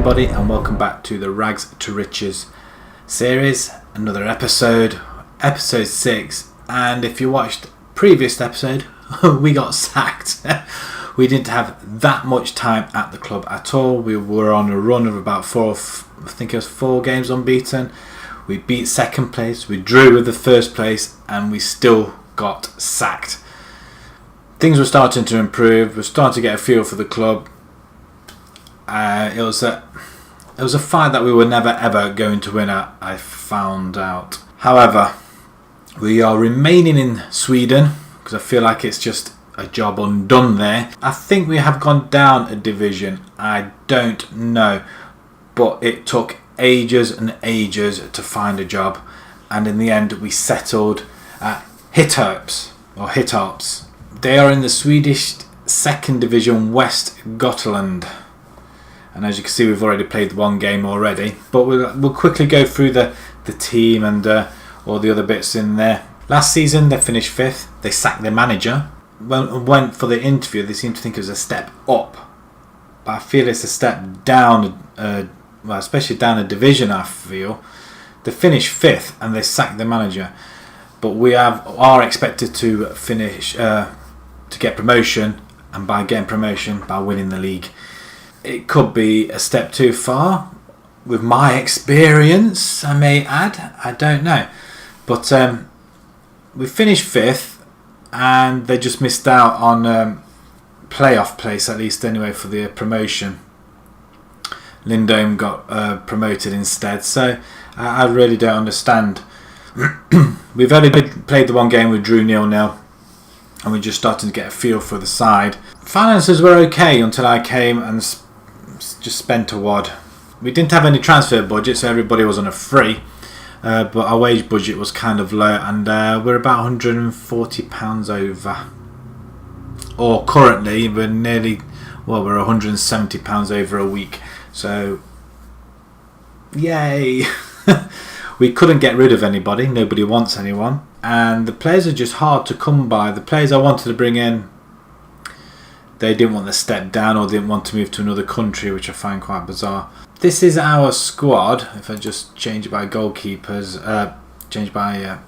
everybody, and welcome back to the Rags to Riches series. Another episode 6. And if you watched previous episode, we got sacked. We didn't have that much time at the club at all. We were on a run of about 4 games unbeaten. We beat second place, we drew with the first place, and we still got sacked. Things were starting to improve. We're starting to get a feel for the club. It was a fight that we were never ever going to win at, I found out. However, we are remaining in Sweden because I feel like it's just a job undone there. I think we have gone down a division. I don't know, but it took ages and ages to find a job, and in the end we settled at Hittarps. They are in the Swedish second division, West Gotland. And as you can see, we've already played one game already. But we'll quickly go through the team and all the other bits in there. Last season, they finished 5th. They sacked their manager. Went for the interview. They seemed to think it was a step up. But I feel it's a step down, especially down a division, I feel. They finished 5th and they sacked their manager. But we are expected to finish, to get promotion. And by getting promotion, by winning the league. It could be a step too far, with my experience, I may add. I don't know. But we finished 5th, and they just missed out on playoff place, at least anyway, for the promotion. Lindholm got promoted instead, so I really don't understand. We've only played the one game, we drew 0-0, and we're just starting to get a feel for the side. Finances were okay until I came and just spent a wad. We didn't have any transfer budget, so everybody was on a free, but our wage budget was kind of low, and we're about £140 over. Or currently we're we're £170 over a week, so yay. We couldn't get rid of anybody, nobody wants anyone, and the players are just hard to come by. The players I wanted to bring in, they didn't want to step down or didn't want to move to another country, which I find quite bizarre. This is our squad. If I just change by goalkeepers, change by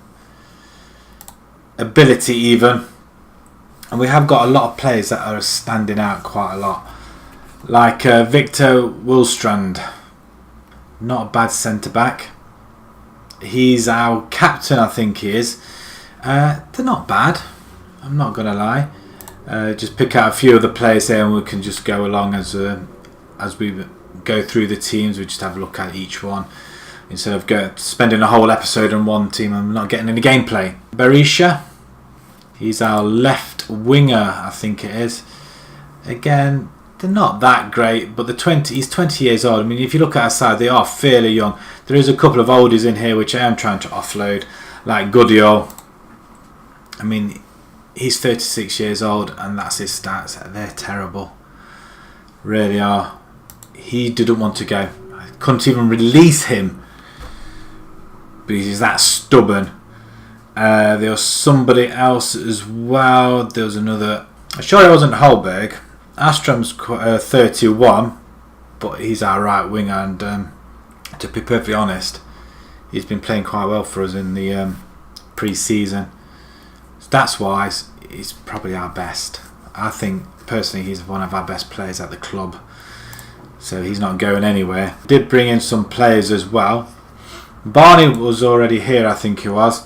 ability even. And we have got a lot of players that are standing out quite a lot. Like Victor Wilstrand. Not a bad centre-back. He's our captain, I think he is. They're not bad, I'm not going to lie. Just pick out a few of the players there, and we can just go along as we go through the teams. We just have a look at each one instead of spending a whole episode on one team and not getting any gameplay. Berisha, he's our left winger, I think it is. Again, they're not that great, but he's 20 years old. I mean, if you look at our side, they are fairly young. There is a couple of oldies in here which I am trying to offload, like Goodiol. I mean, he's 36 years old, and that's his stats. They're terrible. Really are. He didn't want to go. I couldn't even release him because he's that stubborn. There was somebody else as well. There was another. I'm sure it wasn't Holberg. Astrom's 31, but he's our right winger, and to be perfectly honest, he's been playing quite well for us in the pre-season. Stats wise, he's probably our best. I think personally he's one of our best players at the club, so he's not going anywhere. Did bring in some players as well. Barney was already here, I think he was.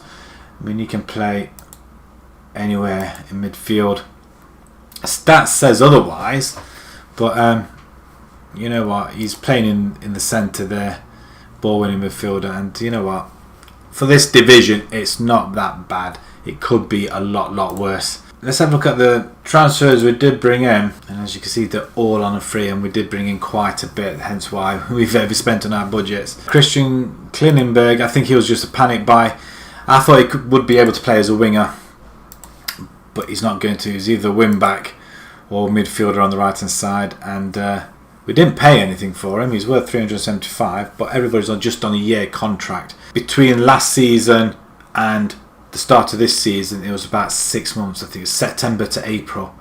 I mean, he can play anywhere in midfield. Stats says otherwise, but you know what, he's playing in the centre there, ball winning midfielder, and you know what, for this division it's not that bad. It could be a lot worse. Let's have a look at the transfers we did bring in, and as you can see, they're all on a free, and we did bring in quite a bit, hence why we've overspent on our budgets. Christian Klinenberg, I think he was just a panic buy. I thought he would be able to play as a winger, but he's not going to. He's either wing back or midfielder on the right hand side, and we didn't pay anything for him. He's worth 375, but everybody's just on a year contract. Between last season and the start of this season, it was about 6 months. I think it was September to April.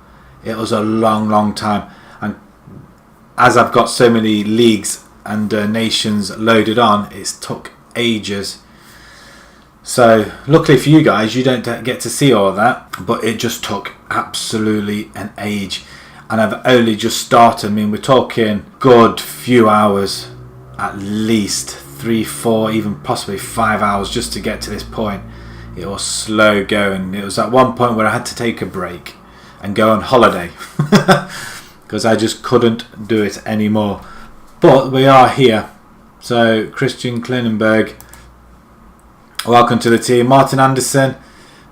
It was a long time, and as I've got so many leagues and Nations loaded on, it's took ages. So luckily for you guys, you don't get to see all of that, but it just took absolutely an age. And I've only just started. I mean, we're talking good few hours, at least 3, 4, even possibly 5 hours just to get to this point. It was slow going. It was at one point where I had to take a break and go on holiday because I just couldn't do it anymore. But we are here. So Christian Klinenberg, welcome to the team. Martin Anderson,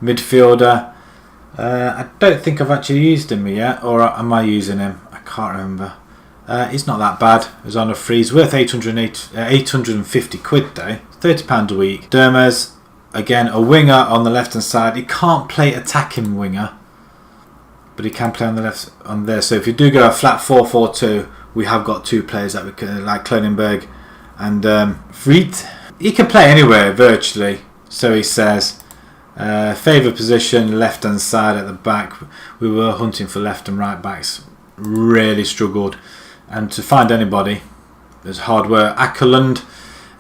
midfielder. I don't think I've actually used him yet, or am I using him? I can't remember. He's not that bad. He's on a free. He's worth 850 quid though. £30 a week. Dermes, again, a winger on the left hand side. He can't play attacking winger, but he can play on the left on there. So if you do go a flat 4-4-2, we have got two players that we can, like Klinenberg and Fried. He can play anywhere virtually, so he says. Favourite position, left hand side at the back. We were hunting for left and right backs, really struggled, and to find anybody, there's hard work. Ackerlund,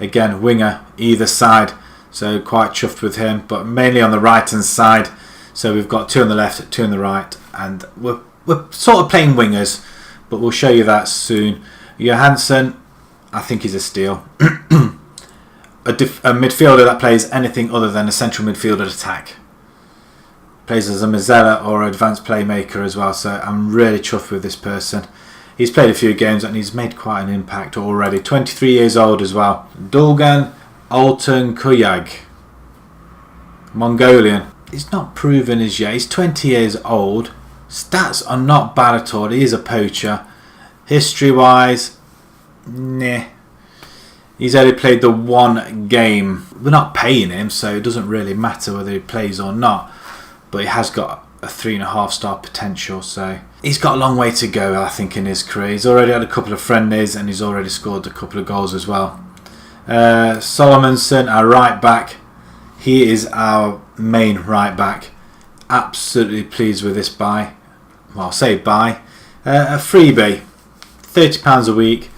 again, winger either side, so quite chuffed with him, but mainly on the right hand side. So we've got 2 on the left, 2 on the right, and we're sort of playing wingers, but we'll show you that soon. Johansson, I think he's a steal. A midfielder that plays anything other than a central midfielder attack. Plays as a Mazzella or advanced playmaker as well, so I'm really chuffed with this person. He's played a few games and he's made quite an impact already. 23 years old as well. Dolgan Altan Kuyag, Mongolian. He's not proven as yet. He's 20 years old. Stats are not bad at all. He is a poacher. History wise, nah. He's only played the one game. We're not paying him, so it doesn't really matter whether he plays or not. But he has got a 3.5 star potential, so he's got a long way to go, I think, in his career. He's already had a couple of friendlies and he's already scored a couple of goals as well. Solomonson, our right back. He is our main right back. Absolutely pleased with this buy. Well, I'll say buy. A freebie. £30 a week.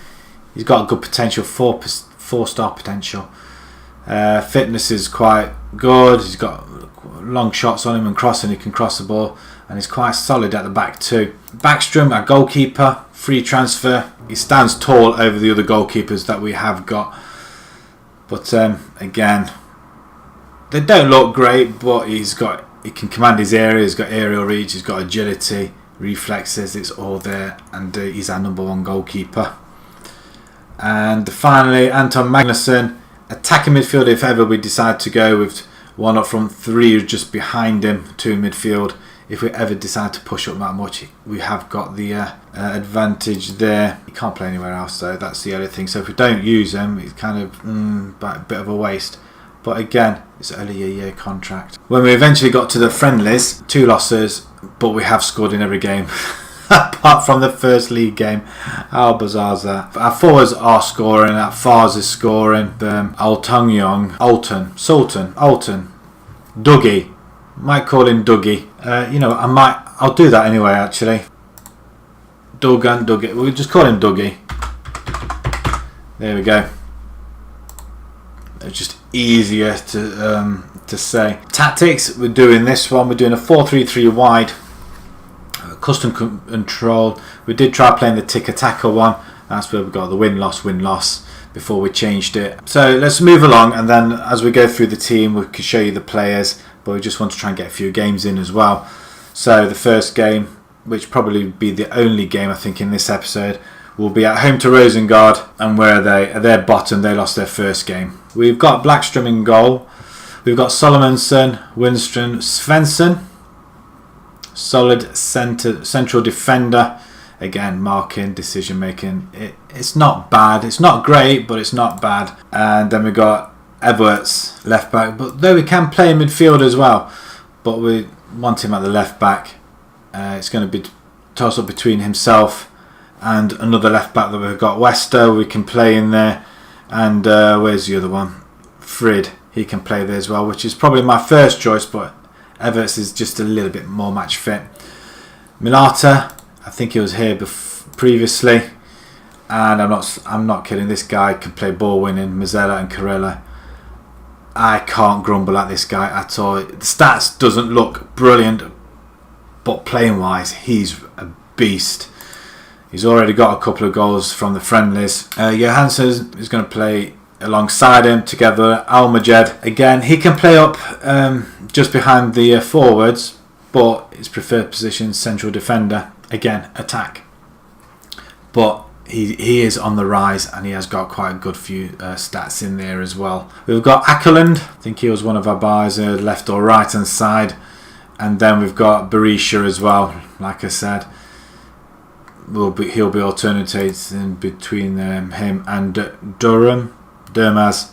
He's got a good potential, 4-star potential. Fitness is quite good. He's got long shots on him and crossing. He can cross the ball, and he's quite solid at the back too. Backstrom, our goalkeeper, free transfer. He stands tall over the other goalkeepers that we have got. But again, they don't look great, but he can command his area. He's got aerial reach. He's got agility, reflexes. It's all there, and he's our #1 goalkeeper. And finally, Anton Magnusson, attacking midfield if ever we decide to go with one up front, 3 just behind him, 2 midfield. If we ever decide to push up that much, we have got the advantage there. He can't play anywhere else, so that's the only thing. So if we don't use him, it's kind of a bit of a waste. But again, it's only a year contract. When we eventually got to the friendlies, 2 losses, but we have scored in every game. Apart from the first league game. How bizarre is that? Our forwards are scoring. Our Fars is scoring. Alton, Dougie. Might call him Dougie. I'll do that anyway actually. Dougie. We'll just call him Dougie. There we go. It's just easier to say. Tactics, we're doing this one. We're doing a 4-3-3 wide. Custom control. We did try playing the tick-attacker one. That's where we got the win-loss before we changed it. So let's move along, and then as we go through the team, we can show you the players, but we just want to try and get a few games in as well. So the first game, which probably be the only game I think in this episode, will be at home to Rosengard. And where are they? At their bottom. They lost their first game. We've got Blackstrom in goal. We've got Solomonson, Winström, Svensson. Solid central defender. Again, marking, decision making. It's not bad. It's not great, but it's not bad. And then we got Edwards, left back. But though we can play midfield as well, but we want him at the left back. It's going to be toss up between himself and another left back that we've got. Wester, we can play in there. And where's the other one? Frid, he can play there as well, which is probably my first choice, but Everts is just a little bit more match fit. Milata, I think he was here previously. And I'm not kidding. This guy can play ball winning. Mazzella and Carella. I can't grumble at this guy at all. The stats doesn't look brilliant, but playing wise, he's a beast. He's already got a couple of goals from the friendlies. Johansson is going to play alongside him together. Almaged again. He can play up just behind the forwards, but his preferred position central defender. Again, attack. But he is on the rise, and he has got quite a good few stats in there as well. We've got Akerlund. I think he was one of our buys, left or right hand side. And then we've got Berisha as well. Like I said, he'll be alternating between him and Durmaz.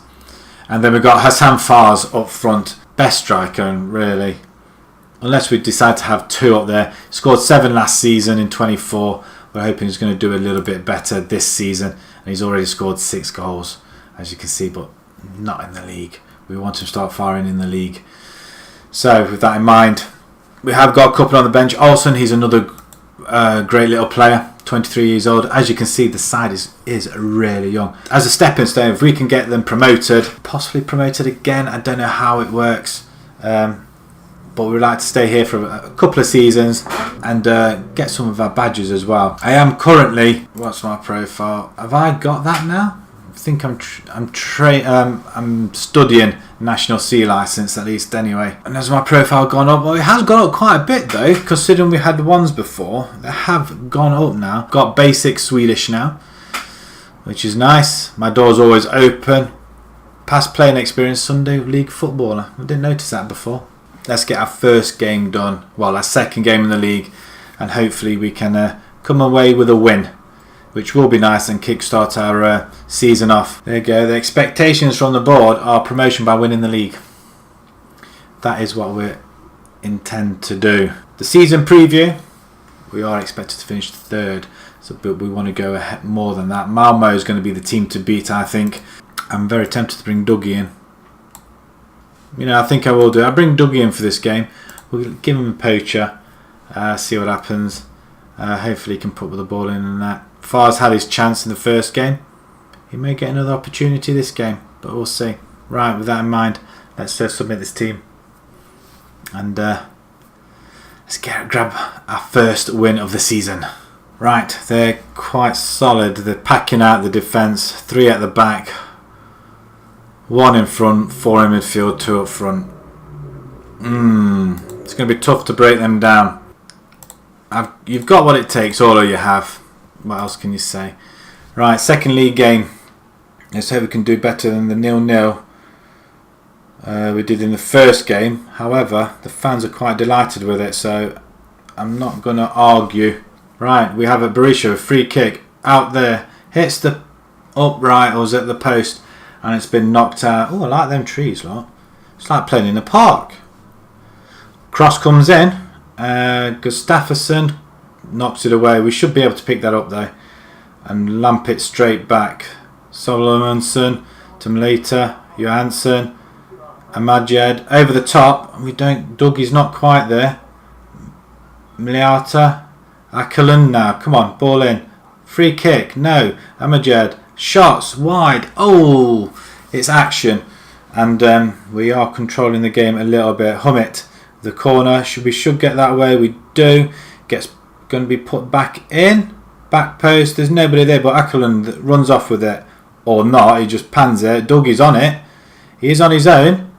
And then we've got Hassan Fars up front. Best striker, really. Unless we decide to have two up there. Scored 7 last season in 24. We're hoping he's going to do a little bit better this season. And he's already scored 6 goals, as you can see, but not in the league. We want him to start firing in the league. So, with that in mind, we have got a couple on the bench. Olsen, he's another great little player. 23 years old. As you can see, the side is really young. As a stepping stone, if we can get them promoted, possibly promoted again, I don't know how it works. But we'd like to stay here for a couple of seasons and get some of our badges as well. I am currently, what's my profile? Have I got that now? I think I'm studying National C license, at least anyway. And has my profile gone up? Well, it has gone up quite a bit though, considering we had the ones before. They have gone up now. Got basic Swedish now, which is nice. My door's always open. Past playing experience, Sunday League footballer. I didn't notice that before. Let's get our first game done. Well, our second game in the league, and hopefully we can come away with a win, which will be nice and kickstart our season off. There you go. The expectations from the board are promotion by winning the league. That is what we intend to do. The season preview, we are expected to finish 3rd, but we want to go ahead more than that. Malmo is going to be the team to beat, I think. I'm very tempted to bring Dougie in. You know, I think I will do. I'll bring Dougie in for this game. We'll give him a poacher, see what happens. Hopefully he can put the ball in and that. Far's had his chance in the first game. He may get another opportunity this game, but we'll see. Right, with that in mind, let's submit this team. And let's grab our first win of the season. Right, they're quite solid. They're packing out the defence. 3 at the back. 1 in front, 4 in midfield, 2 up front. It's going to be tough to break them down. You've got what it takes, all of you have. What else can you say? Right, second league game. Let's hope we can do better than the 0-0 we did in the first game. However, the fans are quite delighted with it, so I'm not going to argue. Right, we have a Berisha, a free kick out there. Hits the upright or is it the post? And it's been knocked out. Oh, I like them trees, lot. It's like playing in the park. Cross comes in. Gustafsson knocks it away. We should be able to pick that up though. And lamp it straight back. Solomonson to Melita. Johansson. Amajed. Over the top. Dougie's not quite there. Miliata. Akerlund now. Come on, ball in. Free kick. No. Amajed. Shots wide. Oh, it's action, and we are controlling the game a little bit. Hummit, the corner. We should get that way. We do. Gets going to be put back in. Back post. There's nobody there, but Akerlund runs off with it, or not. He just pans it. Dougie's on it. He's on his own.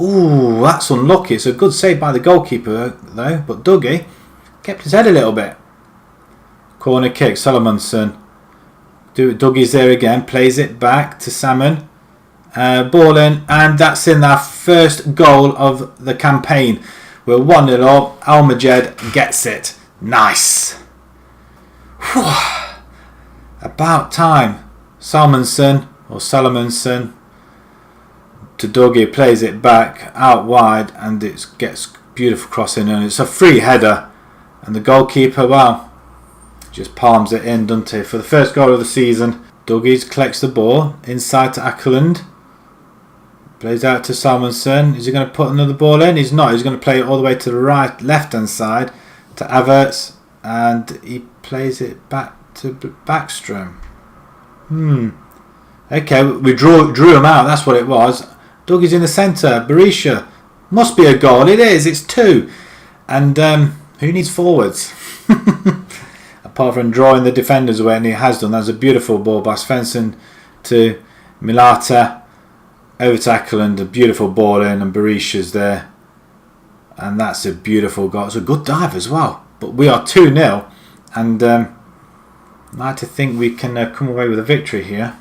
Ooh, that's unlucky. It's a good save by the goalkeeper though, but Dougie kept his head a little bit. Corner kick. Solomonson. Dougie's there again, plays it back to Salmon, ball in, and that's in our first goal of the campaign. We're 1-0 up. Almaged gets it. Nice. Whew. About time. Salmonson to Dougie, plays it back out wide, and it gets beautiful crossing, and it's a free header, and the goalkeeper, wow, just palms it in, doesn't he? For the first goal of the season. Dougie collects the ball inside to Akerlund. Plays out to Salmonson. Is he going to put another ball in? He's not. He's going to play it all the way to the left hand side to Averts. And he plays it back to Backstrom. Okay, we drew him out. That's what it was. Dougie's in the centre. Berisha. Must be a goal. It is. It's 2. And who needs forwards? Apart from drawing the defenders away, and he has done. That's a beautiful ball by Svensson to Milata. Over to Ackland. A beautiful ball in, and Berisha's there. And that's a beautiful goal. It's a good dive as well. But we are 2-0. And I'd like to think we can come away with a victory here.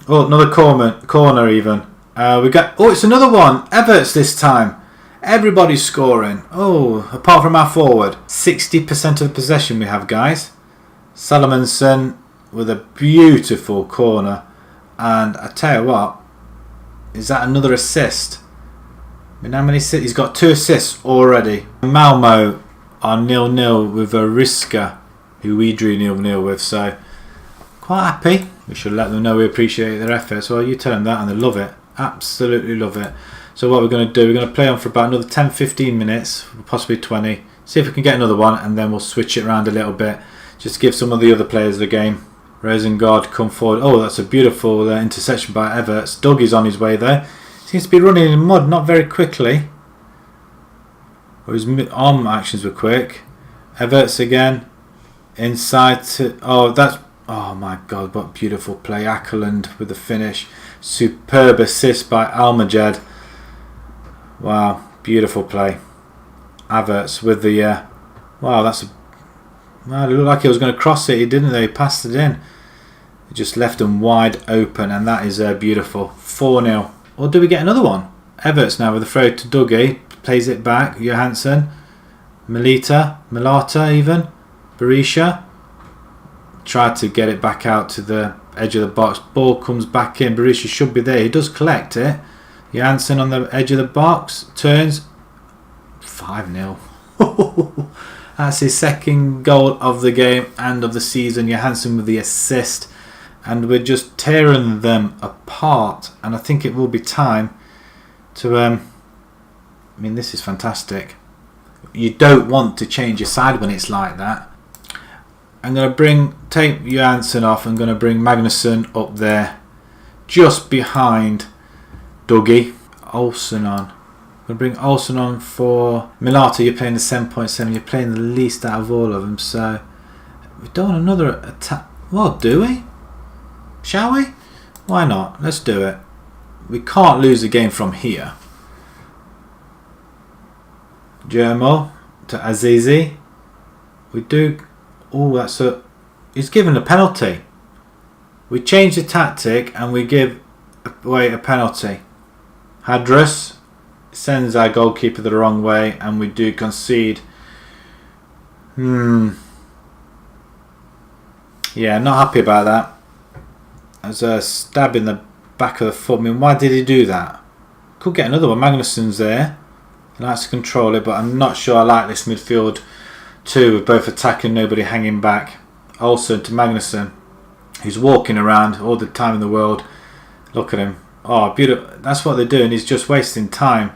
Oh, another corner even. We got. Oh, it's another one. Everts this time. Everybody's scoring. Oh, apart from our forward. 60% of the possession we have, guys. Salomonson with a beautiful corner. And I tell you what, is that another assist? I mean, how many assists? He's got 2 assists already. Malmo are 0-0 with Ariska, who we drew 0-0 with. So, quite happy. We should let them know we appreciate their efforts. Well, you tell them that and they love it. Absolutely love it. So what we're going to do, we're going to play on for about another 10-15 minutes, possibly 20. See if we can get another one, and then we'll switch it around a little bit. Just to give some of the other players the game. Rosengard come forward. Oh, that's a beautiful interception by Everts. Dougie's on his way there. Seems to be running in mud, not very quickly. Or his arm actions were quick. Everts again. Inside to... Oh, that's... Oh my God, what beautiful play. Ackland with the finish. Superb assist by Almajed. Wow, beautiful play. Havertz with the... wow, that's a... Well, it looked like he was going to cross it. He didn't, though. He passed it in. He just left him wide open, and that is beautiful. 4-0. Or do we get another one? Everts now with the throw to Dougie. Plays it back. Johansson. Milata even. Berisha. Tried to get it back out to the edge of the box. Ball comes back in. Berisha should be there. He does collect it. Johansson on the edge of the box. Turns. 5-0. That's his second goal of the game and of the season. Johansson with the assist. And we're just tearing them apart. And I think it will be time to... I mean, this is fantastic. You don't want to change your side when it's like that. I'm going to take Johansson off. I'm going to bring Magnusson up there. Just behind Dougie. Olsen on. I'm going to bring Olsen on for Milata. You're playing the 7.7. You're playing the least out of all of them. So we don't want another attack. Well, do we? Shall we? Why not? Let's do it. We can't lose the game from here. Germo to Azizi. We do... Oh, that's a... He's given a penalty. We change the tactic and we give away a penalty. Hadras sends our goalkeeper the wrong way and we do concede. Yeah, not happy about that. As a stab in the back of the foot. I mean, why did he do that? Could get another one. Magnusson's there. He likes to control it, but I'm not sure I like this midfield too, with both attacking, nobody hanging back. Also to Magnusson, who's walking around all the time in the world. Look at him. Oh, beautiful. That's what they're doing. He's just wasting time.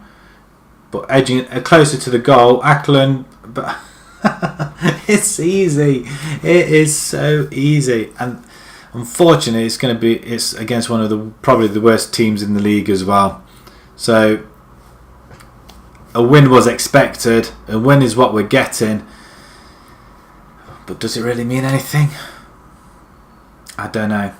But edging closer to the goal. Ackland, but it's easy. It is so easy. And unfortunately, it's against one of the probably the worst teams in the league as well. So a win was expected. A win is what we're getting. But does it really mean anything? I don't know.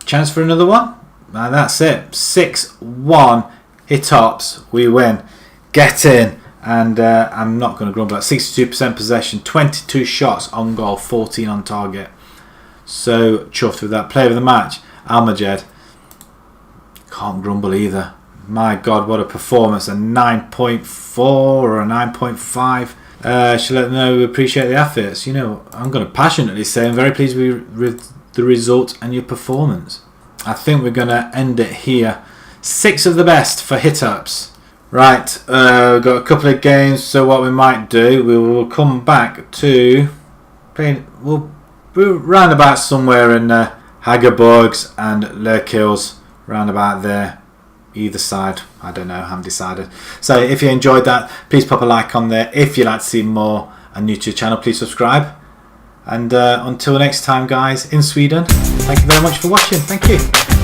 Chance for another one? And that's it. 6-1. Hit-ups. We win. Get in. And I'm not going to grumble. 62% possession. 22 shots on goal. 14 on target. So chuffed with that. Player of the match. Almajed. Can't grumble either. My God, what a performance. A 9.4 or a 9.5. Should let them know we appreciate the efforts. You know, I'm going to passionately say I'm very pleased with the result and your performance. I think we're going to end it here. 6 of the best for hit-ups. Right, we've got a couple of games, so what we might do, we will come back to playing, we'll round about somewhere in Hagerborgs and Lerkils, round about there. Either side, I don't know, I haven't decided. So if you enjoyed that, please pop a like on there. If you'd like to see more and new to the channel, please subscribe. And until next time, guys, in Sweden, thank you very much for watching. Thank you.